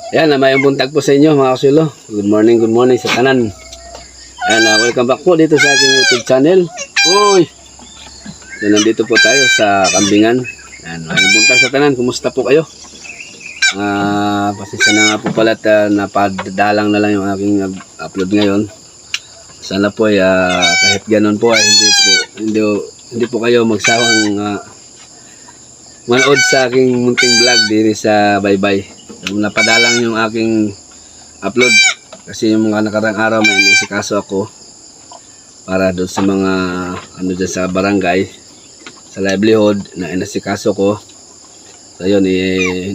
Ayan, mayong buntag po sa inyo mga kasulo. Good morning sa tanan. Ayan, welcome back po dito sa aking YouTube channel. Uy! So, nandito po tayo sa Kambingan. Ayan, mayong buntag sa tanan. Kumusta po kayo? Pasensya na nga po pala at napadalang na lang yung aking upload ngayon. Sana po kahit ganun po hindi po kayo magsawang manood sa aking munting vlog dito sa Baybay. Napadalang yung aking upload kasi yung mga nakarang araw may naisikaso ako para doon sa mga dyan sa barangay sa livelihood na inasikaso ko. So yun,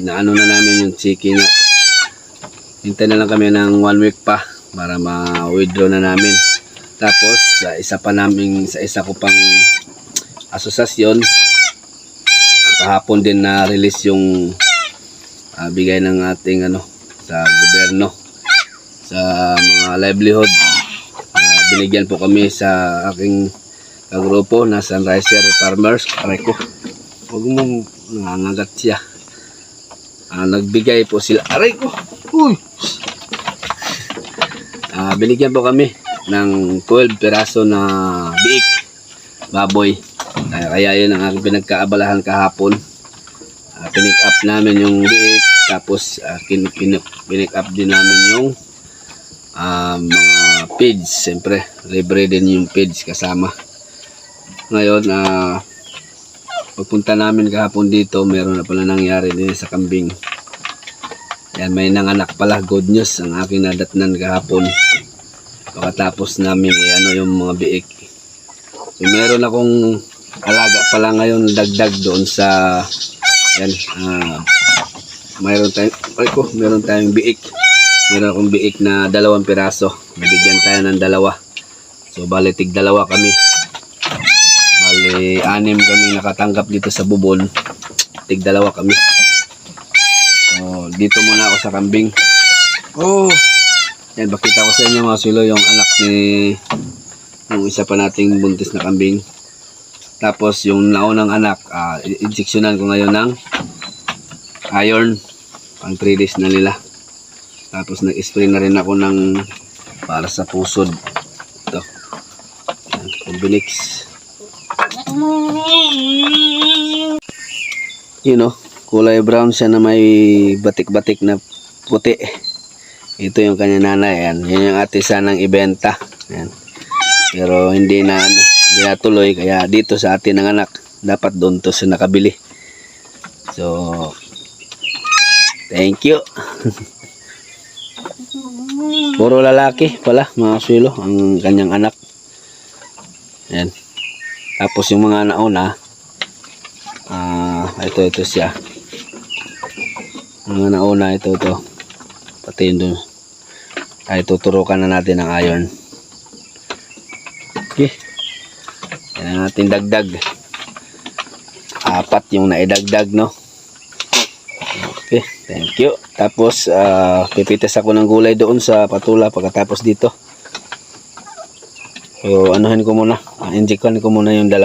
naano na namin yung chiki nga. Hintay na lang kami ng 1 week pa para ma-withdraw na namin. Tapos sa isa ko pang asosasyon, kahapon din na release yung bigay ng ating sa gobyerno sa mga livelihood. Binigyan po kami sa aking kagrupo na Sunriser Farmers. Aray ko, huwag mong nangangagat siya. Nagbigay po sila. Aray ko, uy! Binigyan po kami ng 12 peraso na biik baboy. Kaya yun ang aking pinagkaabalahan kahapon. Pinick up namin yung biik, tapos pinick up din namin yung mga feeds. Siyempre libre din yung feeds kasama. Ngayon pagpunta namin kahapon dito, meron na pala nangyari din sa kambing. Yan, may nanganak pala. Good news ang aking nadatnan kahapon pagkatapos namin yung mga biik. So, meron akong alaga pala ngayon dagdag doon sa yan. Meron tayong biik. Meron akong biik na 2 piraso. Nabigyan tayo ng 2. So bali tig 2 kami. Bali 6 kami nakatanggap dito sa bubon. Tig 2 kami. So dito muna ako sa kambing. Yan, bakita ko sa inyo mga silo yung anak ni yung isa pa nating buntis na kambing. Tapos yung naunang anak, injeksyonan ko ngayon ng iron. Pang 3 days na nila. Tapos nag-spray na rin ako ng para sa pusod. Ito. Combinix. Kulay brown siya na may batik-batik na puti. Ito yung kanya nanay. Yan yung ate sanang ibenta. Yan. Pero hindi natuloy, kaya dito sa atin ng anak dapat doon to sa nakabili. So thank you. Puro lalaki pala mga sulo ang kanyang anak. Yan. Tapos yung mga nauna ito siya. Mga nauna ito pati yun doon. Tuturukan na natin ng iron. Okay. Yan ang ating dagdag. 4 yung naidagdag, no? Okay, thank you. Tapos pipitas ako ng gulay doon sa patula pagkatapos dito. So anuhin ko muna, injectan ko muna yung 2.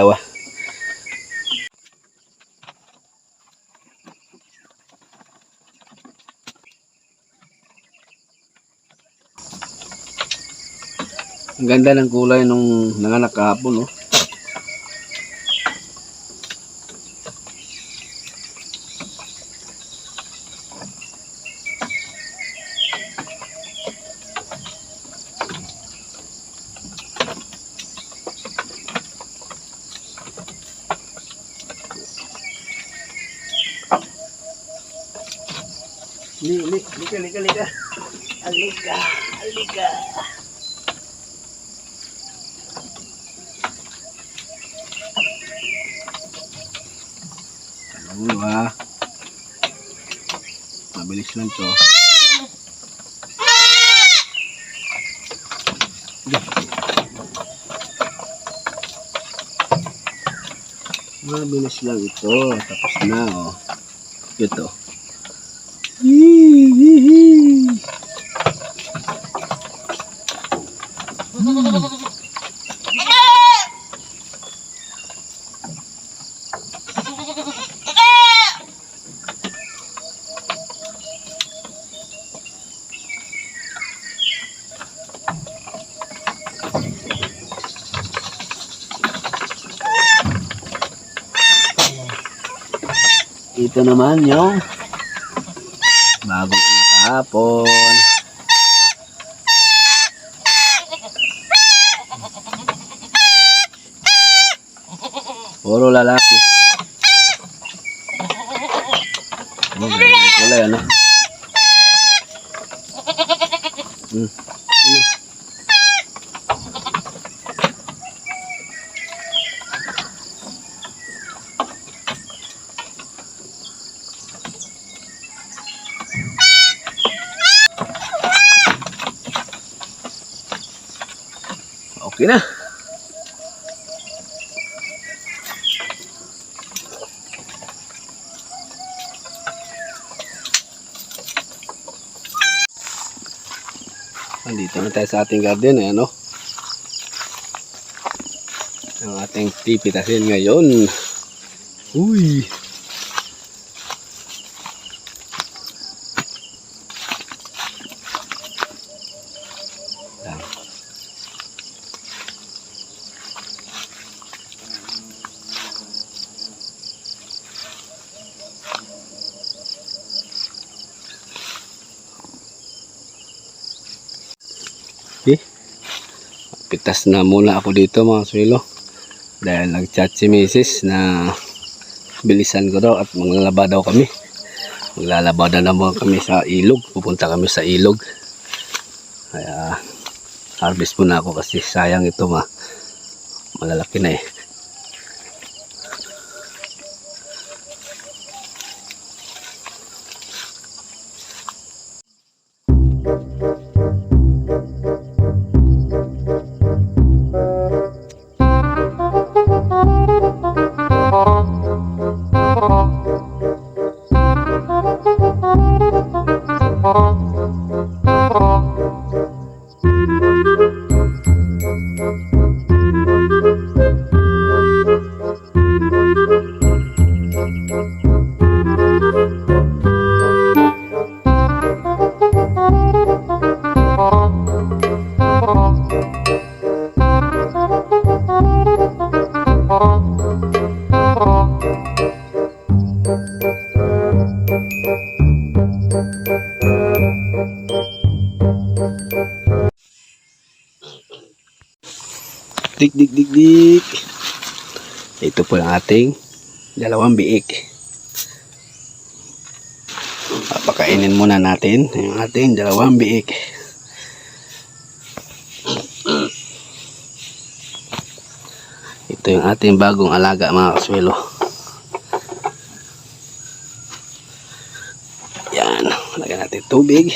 Ang ganda ng kulay nung nanganak kahapon, no? Lika. Alika. Mabilis lang to. Mabilis lang ito. Tapos na, Ito. Dito naman yung bagong anak kahapon. Puro lalaki. Kulay ano? Okay na. Andito na tayo sa ating garden, ano? Ang ating pipitasin ngayon. Uy! Okay. Pitas na muna ako dito mga swelo. Dahil nag-chat si Mrs. na bilisan ko daw at maglalaba daw kami. Maglalaba na naman kami sa ilog. Pupunta kami sa ilog. Kaya harvest muna ako kasi sayang ito malalaki na eh. Dik dik dik dik. Ito po ang ating dalawang biik. Papakainin muna natin yung ating dalawang biik. Ito yung ating bagong alaga mga kaswelo. Yan, lagyan natin tubig.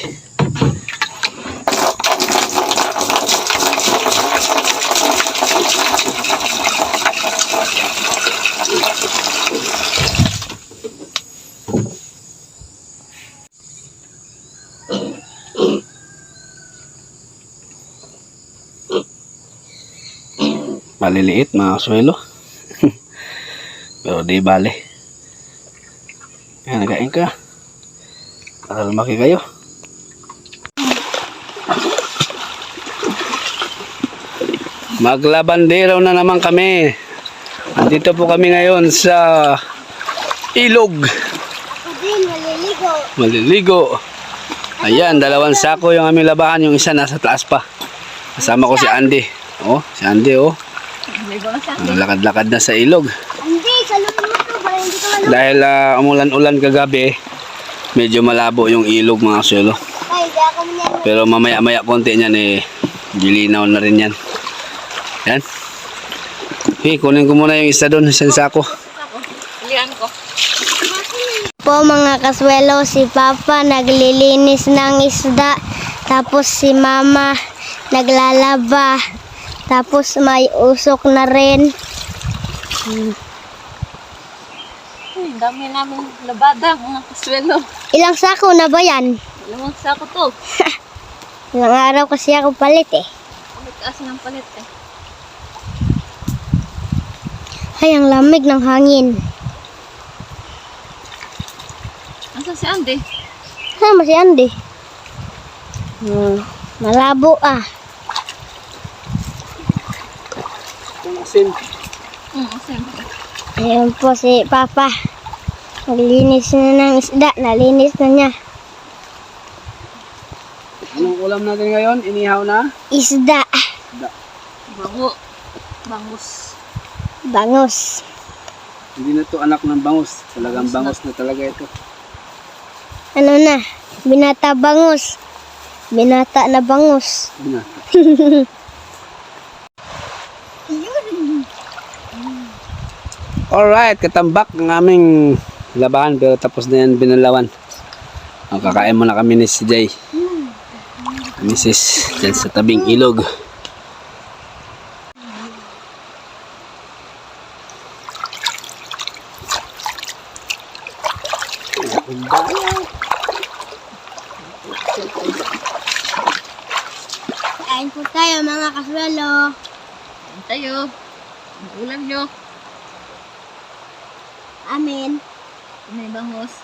Maliliit mga kaswelo. Pero di bale. Yan, nagain ka. Para lumaki kayo. Maglabandero na naman kami. Andito po kami ngayon sa ilog. Maliligo. Ayan, dalawang sako yung aming labahan. Yung isa nasa taas pa. Kasama ko si Andy. Oh, si Andy oh. Lakad-lakad na sa ilog. Dahil umulan-ulan kagabi, medyo malabo yung ilog mga kaswelo. Pero mamaya-maya konti niyan gilinaw na rin yan. Yan. Okay, kunin ko muna yung isa doon, isang sako. Lian ko. Po mga kaswelo, si Papa naglilinis ng isda, tapos si Mama naglalaba, tapos may usok na rin. Dami namin labada mga kaswelo. Ilang sako na ba yan? Ilang sako to. Ilang araw kasi ako palit eh. Pagkaas ng palit eh. Ay, ang lamig ng hangin. Asan si Andy? Sama si Andy. Malabo ah. Yung asin. Asan? Ayan po si Papa. Naglinis na ng isda. Nalinis na niya. Anong ulam natin ngayon? Inihaw na? Isda. Bango. Bangus. Bangus. Hindi na to anak ng bangus. Talagang bangus na talaga ito. Ano na? Binata bangus. Binata na bangus. Yun na. Alright, katambak ng aming labahan pero tapos na yan binalawan. Ang kakain muna kami ni si Jay. Mrs. dyan sa tabing ilog. Kain po tayo mga kaswelo. Kain tayo. Ang ulam nyo. Amin. May bangus.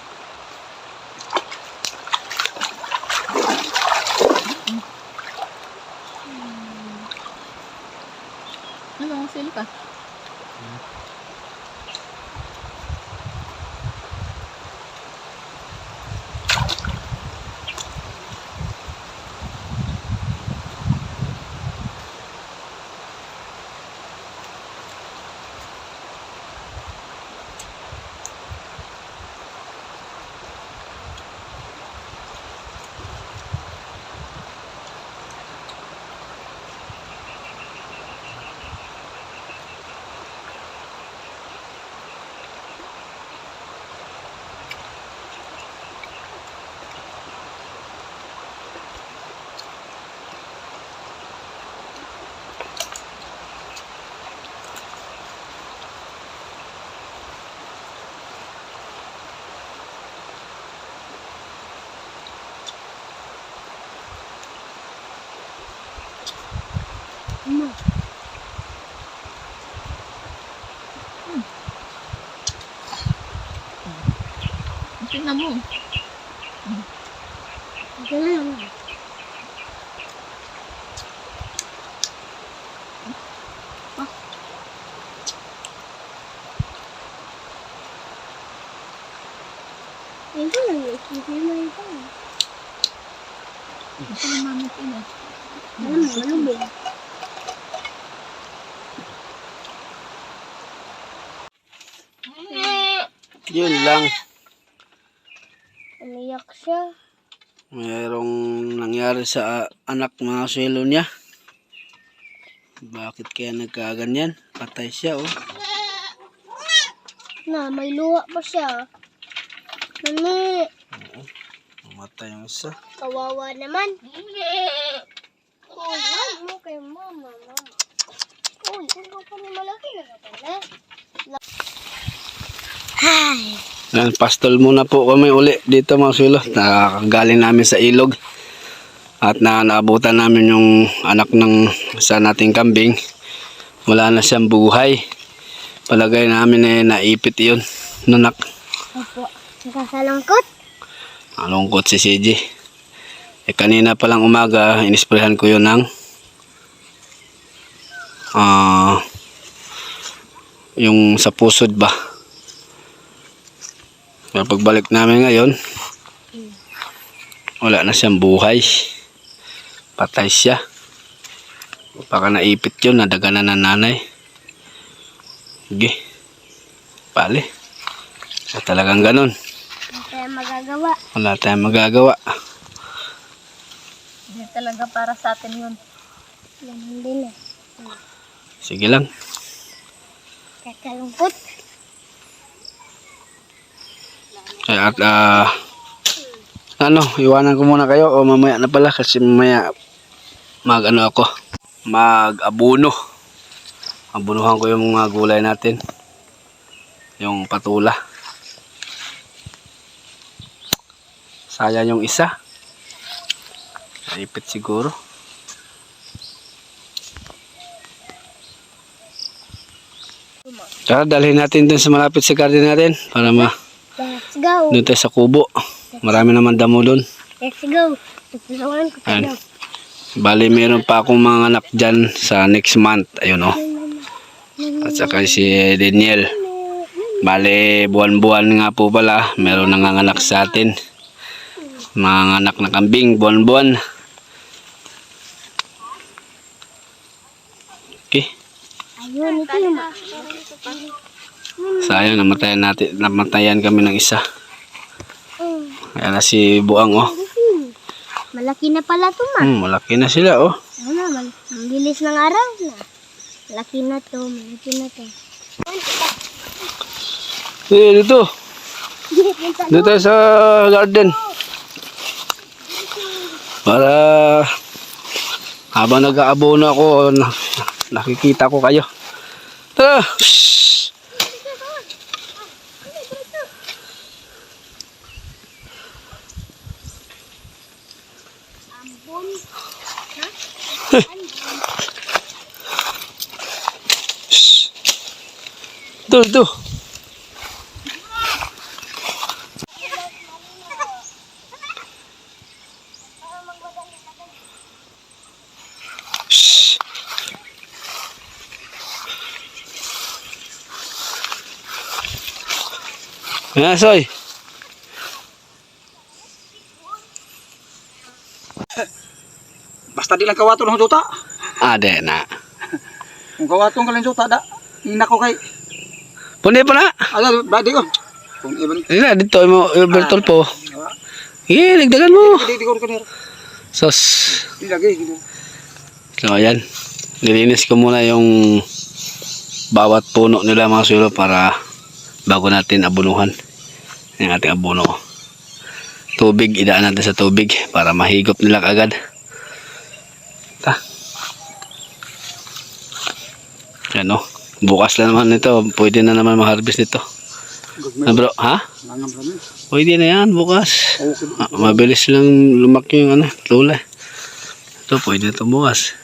Ano, sili ka? Tingnan mo. Ganun. Ito lang yung isipin mo ito. Ito yung mami pina. Alam mo, malubig. Yun lang. Umiyak siya. Mayroong nangyari sa anak mga swelo niya. Bakit kaya nagkaganyan? Patay siya oh. Na, may luha pa siya. Mami, Mamatay yung isa. kawawa naman. Oh, wag mo kay mama. Oh, yung pa ni malaki na pala. Hi. Yan, pastol muna po kami uli dito mga swelo. Nakagaling namin sa ilog. At naabutan namin yung anak ng isa nating kambing. Wala na siyang buhay. Palagay namin eh naipit yun. Nanak. Opo. Nakakalungkot. Malungkot si CJ. Eh kanina palang umaga, inisprehan ko yun ng yung sa pusod ba. Pero pagbalik namin ngayon, wala na siyang buhay. Patay siya. Baka naipit yun, nadaganan ng nanay. Sige. Pali. Talagang ganun. Wala tayong magagawa. Wala tayong magagawa. Hindi talaga para sa atin yun. Yan din eh. Sige lang. Kakalungkot. At iwanan ko muna kayo o mamaya na pala kasi mamaya mag-abuno. Abunuhan ko yung mga gulay natin. Yung patula. Sayang yung isa. Naipit siguro. Tara, dalhin natin dun sa malapit sa garden natin para Let's go. doon tayo sa kubo. Marami naman damo doon. Let's go. Tutulungan ko tayo. Ayan. Bali, meron pa akong mga anak dyan sa next month. Ayun oh. At saka si Daniel. Bale, buwan-buwan nga po pala, meron nanganganak sa atin. Mga anak na kambing, buwan-buwan. Okay. Ayun, ito yung Sayang, namatayan kami ng isa. Mm. Kaya na si Buang, oh. Malaki na pala ito, ma. Malaki na sila, oh. Ano, ang bilis ng araw na. Malaki na to, malaki na to. Dito. Dito tayo sa garden. Para habang nag-aabono ako, nakikita ko kayo. Tara! Shhh! Ambon. Shhh! Ito. Shhh! Ayan, Soy. Basta di lang kawato ng juta. Ade na. Kung kawato ka lang juta, da. Ina ko kay. Pundi pa na. Ala, badi ko. Kung ibon. Hindi na, dito mo, Bertol po. Nagdagan mo. Di ko kanir. Sos. Di lagi. So, ayan. Nilinis ko muna yung bawat puno nila mga sulo para bago natin abunuhan. Yung ating abuno. Tubig, idaan natin sa tubig para mahigop nila agad. Ta. Yan o. Bukas na naman ito. Pwede na naman ma-harvest nito. Na bro, ha? Nangam kami. Pwede na yan bukas. Okay. Mabilis lang lumaki yung lula. Ito, pwede ito bukas.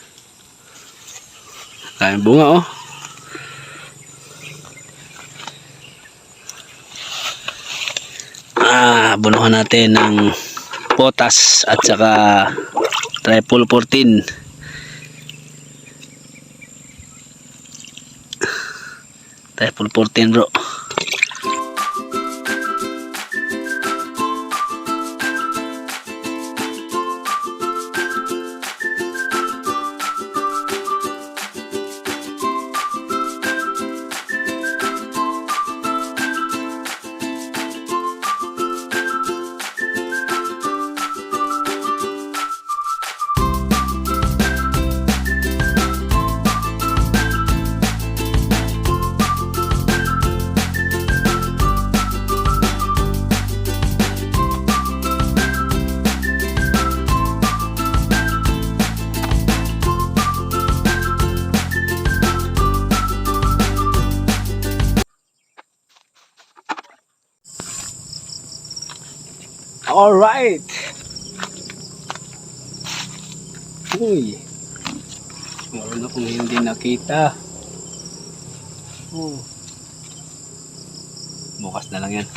Tayong bunga, oh. Bunuhan natin ng potas at saka triple 14. Triple 14, bro. Alright. Uy. Meron akong hindi nakita. Oh. Bukas na lang yan.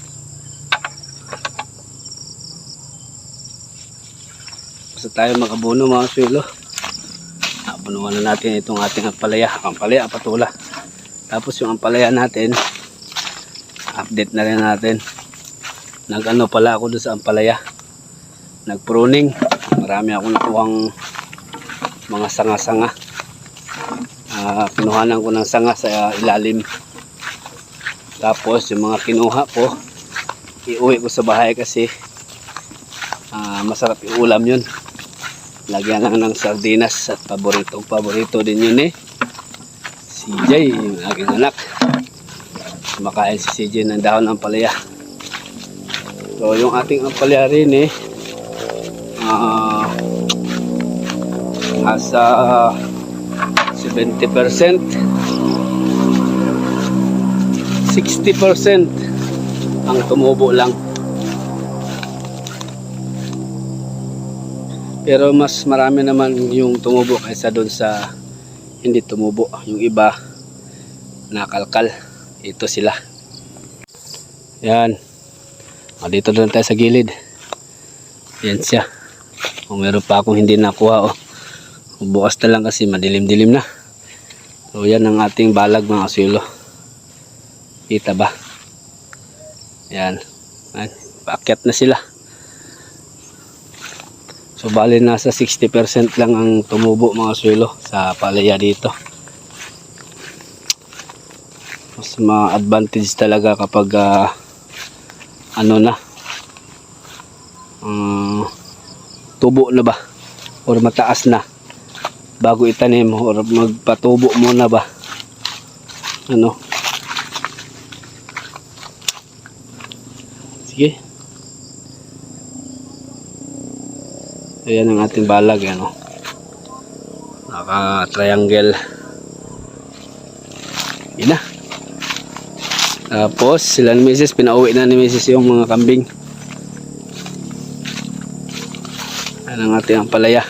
Basta tayo mag-abono mga suelo. Abunuhan na natin itong ating ampalaya. Ampalaya, patula. Tapos yung ampalaya natin, update na rin natin. Nag-ano pala ako doon sa ampalaya. Nag-pruning. Marami akong nakuhang mga sanga-sanga. Kinuhanan ko ng sanga sa ilalim. Tapos yung mga kinuha ko, iuwi ko sa bahay kasi masarap iulam yun. Lagyan lang ng sardinas at paborito din yun eh. Si Jay, yung aking anak. Kumakain si CJ ng dahon ng ampalaya. So yung ating ampalaya rin eh nasa 70%, 60% ang tumubo lang. Pero mas marami naman yung tumubo kaysa doon sa hindi tumubo. Yung iba nakalkal. Ito sila. Yan. Dito na tayo sa gilid. Yan siya. Meron pa akong hindi nakuha. Bukas na lang kasi madilim-dilim na. So yan ang ating balag mga suelo. Kita ba? Yan. Ayan, paakyat na sila. So bali nasa 60% lang ang tumubo mga suelo sa palaya dito. Mas ma-advantage talaga kapag ano na, tubo na ba or mataas na bago itanim or magpatubo muna ba, ano. Sige, ayan ang ating balag, ano, naka triangle. Yun na. Tapos sila ni Mrs. pinauwi na ni Mrs. yung mga kambing. Ayan ang ating ampalaya.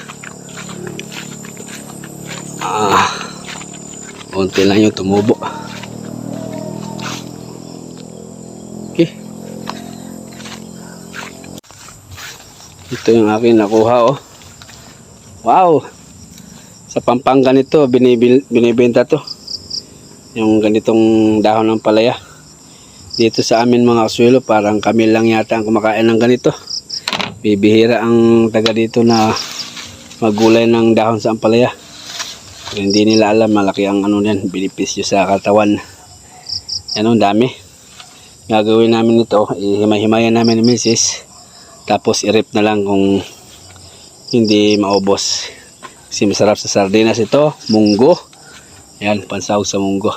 Unti lang yung tumubo. Okay. Ito yung aking nakuha, oh. Wow. Sa Pampanga nito binibenta to. Yung ganitong dahon ng palaya. Dito sa amin mga kasuelo, parang kami lang yata ang kumakain ng ganito. Bibihira ang taga dito na magulay ng dahon sa ampalaya. Pero hindi nila alam, malaki ang ano yan, benepisyo sa katawan. Yan, ang dami. Gagawin namin ito, ihimay-himayan namin ni Mrs. Tapos i-rip na lang kung hindi maubos. Kasi masarap sa sardinas ito, munggo. Yan, pansahog sa munggo.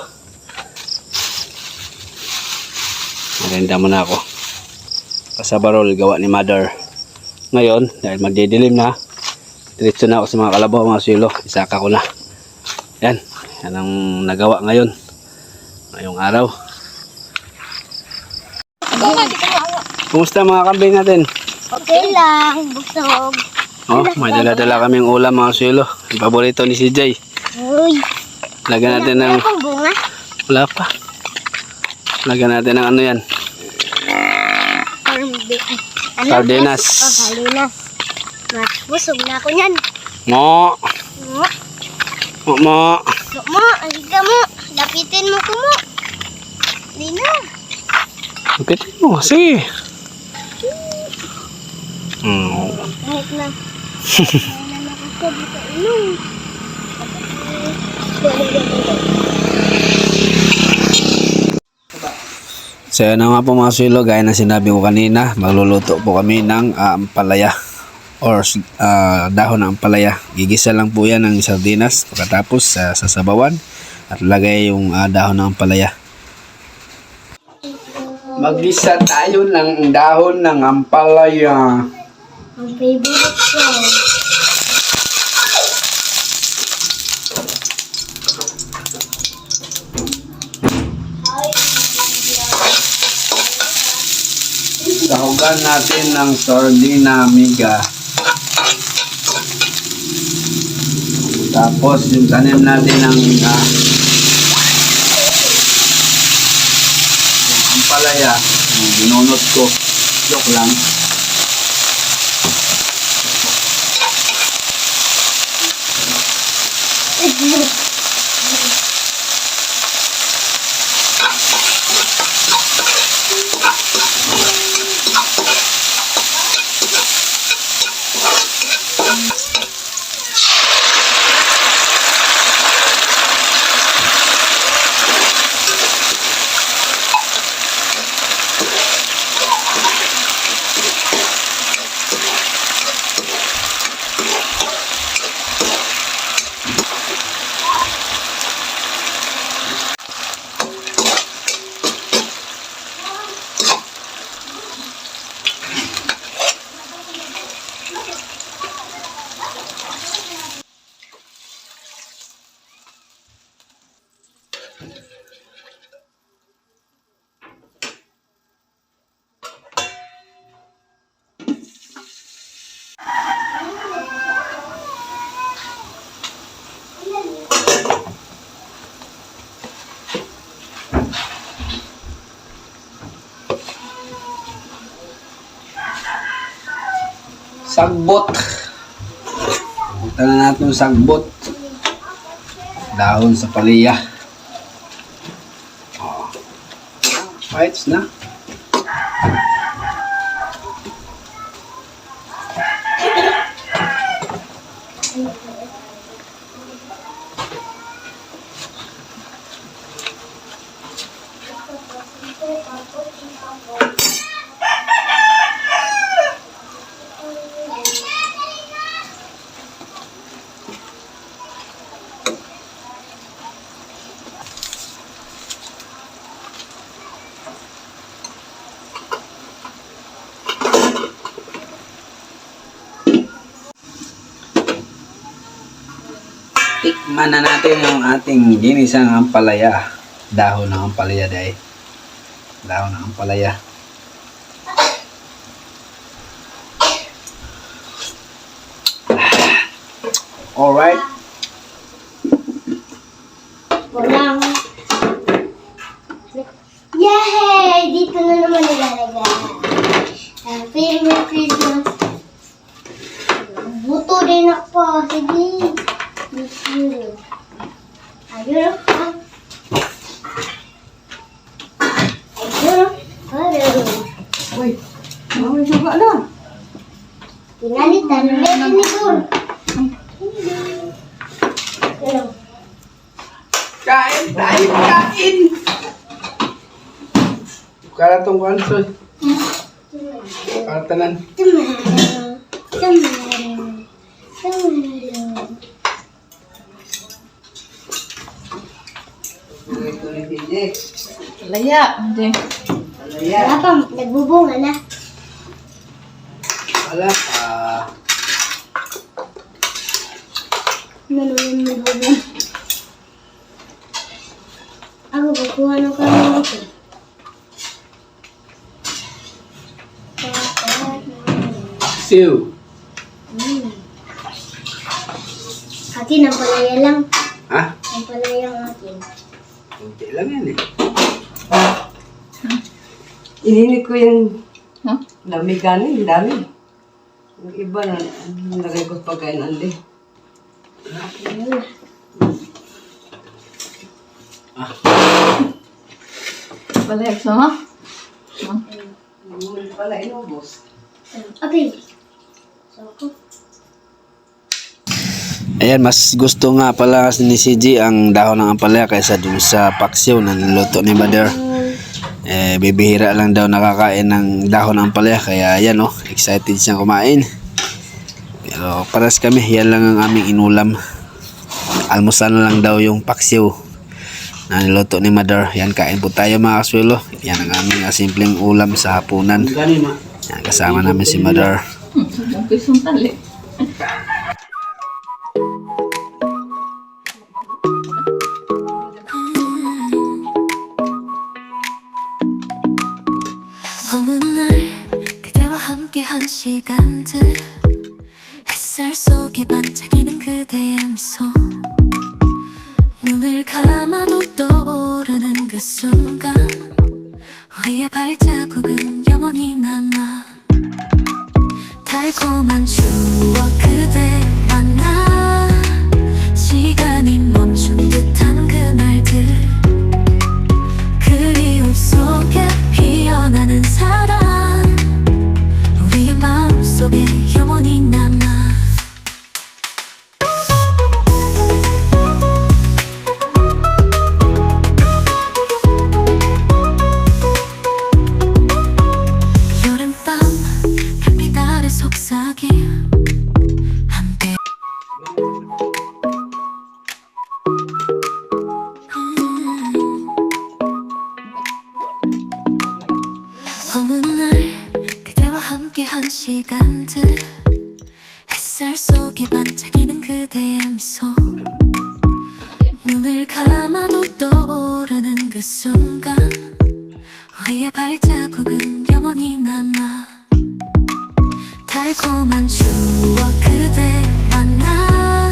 Maganda mo na ako. Kasabarol, gawa ni mother. Ngayon, dahil magdidilim na, diretso na ako sa mga kalabaw, mga suelo. Isaka ko na. Yan, yan ang nagawa ngayon. Ngayong araw. Kumusta mga kambing natin? Okay lang, busog. Oh, may dala-dala kaming ulam mga suelo. Ang paborito ni CJ. Uy. Lagyan natin ng... Wala pang bunga. Wala pa. Lagyan natin ng ano yan. Sardinas. Oh, sardinas. Busog na ako niyan. Mo. Mo. Mo. Mo, aliga mo. Lapitin mo ko mo. Hindi na. Lapitin mo. Sige. Kahit na. Kaya na nakakod sa ilong. So yun na nga po mga suelo, gaya ng sinabi ko kanina, magluluto po kami ng ampalaya or dahon ng ampalaya. Gigisa lang po yan ng sardinas pagkatapos sasabawan at lagay yung dahon ng ampalaya. Magisa tayo ng dahon ng ampalaya. Ang favorite ko. Sahugan natin ng sardina miga. Tapos yung tanim natin ng ampalaya, binunot ko. Joke lang. Sagbot. Punta na natin yung sagbot. Dahon sa palaya. Oh. Bites na. Mana natin yung ating ginisang ampalaya. Dahon ng ampalaya dahil. Dahon ng ampalaya. Alright. Walang. Yay! Dito na naman nilalagay. Happy Merry Christmas. Buto din ako. Sige. Ayun. Ayun. Ayun. Ayun. Uy, mawin juga na. Pinalitan. Medyo ni Dur. Ayun. Kain, kain, kain. Kala tong kansoy. Kala tanan. Tumalong. Tumalong. Tumalong. Laya. Hindi. Wala pa. Nagbubunga na. Wala. Nanunan mo bubong. Ako, kukuha ng kamay ko. Siw. Akin, ang palaya lang. Ha? Ang palaya ang akin. Kunti lang yan eh. Ininit ko yung Huh? dami kanin, dami. Yung iba na nilagay ko sa pagkain andi. Balik sama. Hindi pala inubos. Okay. So, ako. Ayan, mas gusto nga pala ni CG ang dahon ng ampalaya kaysa dun sa paksiw na niluto ni Mother. Bibihira lang daw nakakain ng dahon ng ampalaya kaya ayan oh, excited siyang kumain. Pero paras kami, yan lang ang aming inulam. Almusal na lang daw yung paksiw na niluto ni Mother. Yan, kain po tayo mga kaswelo. Yan ang aming simpleng ulam sa hapunan. Yan, kasama namin si Mother. Ang pisong tali. 어느 날 그대와 함께한 시간들 햇살 속에 반짝이는 그대의 미소 눈을 감아도 떠오르는 그 순간 우리의 발자국은 영원히 남아 달콤한 추억 그대 만나 시간이 멈춘 듯한 그날들 그리움 속에 피어나는 사랑 우리의 마음속에 영원히 남아 여름밤 별빛 아래 속삭임 함께 어느 날 그대와 함께한 시간들 햇살 속에 반짝이는 그대의 미소 눈을 감아도 떠오르는 그 순간 우리의 발자국은 영원히 남아 달콤한 추억 그대 만나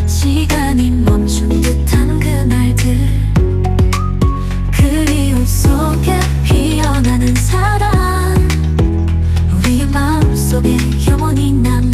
시간이 멈춘 듯한 그날들 그리움 속에 피어나는 사랑 우리의 마음속에 영원히 남아